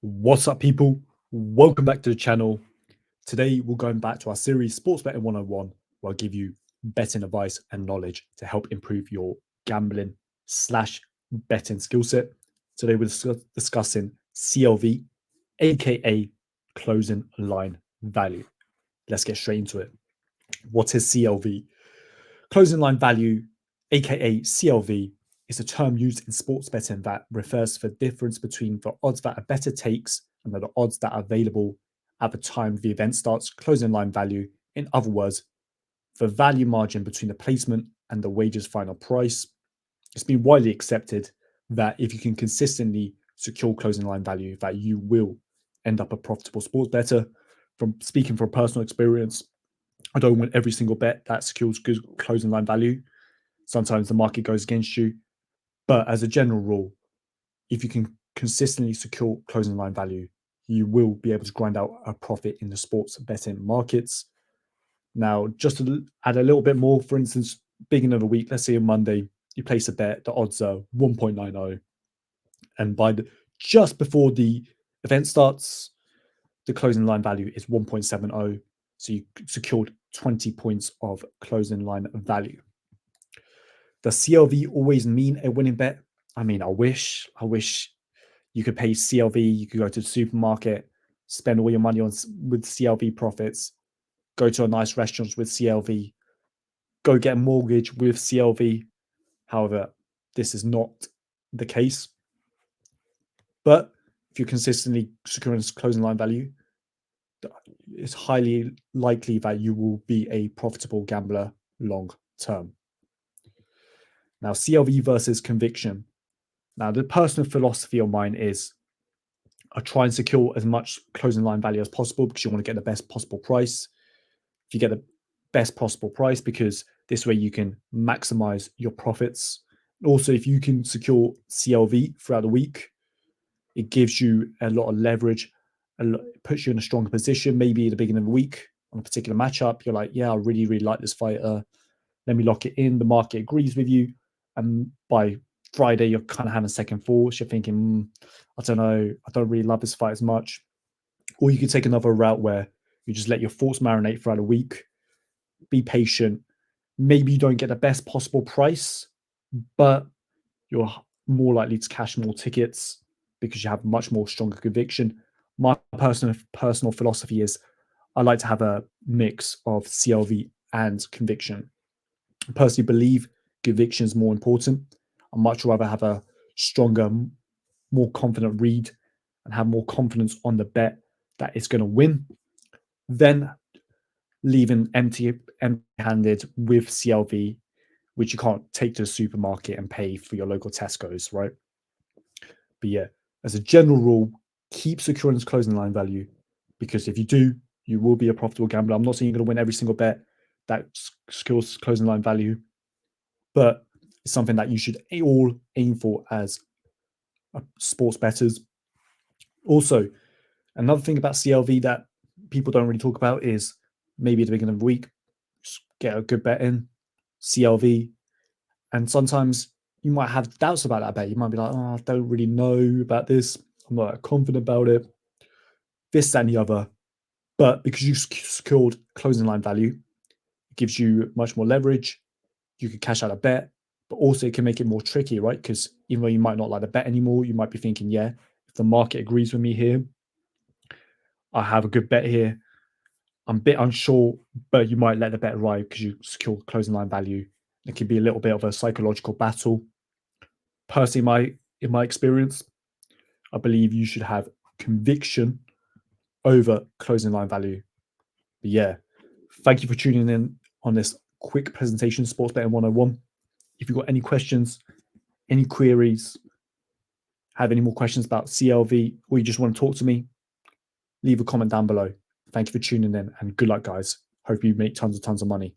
What's up, people? Welcome back to the channel. Today, we're going back to our series Sports Betting 101, where I'll give you betting advice and knowledge to help improve your gambling slash betting skill set. Today, we're discussing CLV, aka closing line value. Let's get straight into it. What is CLV? Closing line value, aka CLV, is a term used in sports betting that refers to the difference between the odds that a bettor takes and the odds that are available at the time the event starts. Closing line value, in other words, the value margin between the placement and the wager's final price. It's been widely accepted that if you can consistently secure closing line value, that you will end up a profitable sports bettor. From speaking from personal experience, I don't win every single bet that secures good closing line value. Sometimes the market goes against you. But as a general rule, if you can consistently secure closing line value, you will be able to grind out a profit in the sports betting markets. Now, just to add a little bit more, for instance, beginning of the week, let's say on Monday, you place a bet, the odds are 1.90. And just before the event starts, the closing line value is 1.70. So you secured 20 points of closing line value. Does CLV always mean a winning bet? I mean, I wish you could pay CLV, you could go to the supermarket, spend all your money with CLV profits, go to a nice restaurant with CLV, go get a mortgage with CLV. However, this is not the case. But if you're consistently securing closing line value, it's highly likely that you will be a profitable gambler long term. Now, CLV versus conviction. Now, the personal philosophy of mine is I try and secure as much closing line value as possible because you want to get the best possible price. If you get the best possible price, because this way you can maximize your profits. Also, if you can secure CLV throughout the week, it gives you a lot of leverage, it puts you in a stronger position. Maybe at the beginning of the week on a particular matchup, you're like, yeah, I really, really like this fighter. Let me lock it in. The market agrees with you. And by Friday, you're kind of having second thoughts. You're thinking, I don't know, I don't really love this fight as much. Or you could take another route where you just let your thoughts marinate throughout a week, be patient. Maybe you don't get the best possible price, but you're more likely to cash more tickets because you have much more stronger conviction. My personal philosophy is I like to have a mix of CLV and conviction. I personally believe conviction is more important. I'd much rather have a stronger, more confident read and have more confidence on the bet that it's going to win than leaving empty-handed with CLV, which you can't take to the supermarket and pay for your local Tesco's, right? But yeah, as a general rule, keep securing closing line value, because if you do, you will be a profitable gambler. I'm not saying you're going to win every single bet that secures closing line value, but it's something that you should all aim for as sports bettors. Also, another thing about CLV that people don't really talk about is maybe at the beginning of the week, just get a good bet in, CLV. And sometimes you might have doubts about that bet. You might be like, oh, I don't really know about this. I'm not confident about it. This, that, and the other. But because you secured closing line value, it gives you much more leverage. You can cash out a bet, but also it can make it more tricky, right? Because even though you might not like the bet anymore, you might be thinking, yeah, if the market agrees with me here, I have a good bet here. I'm a bit unsure, but you might let the bet arrive because you secure closing line value. It can be a little bit of a psychological battle. Personally, in my experience, I believe you should have conviction over closing line value. But yeah, thank you for tuning in on this quick presentation, Sports Betting 101. If you've got any questions, any queries, have any more questions about CLV, or you just want to talk to me, leave a comment down below. Thank you for tuning in, and good luck, guys. Hope you make tons of money.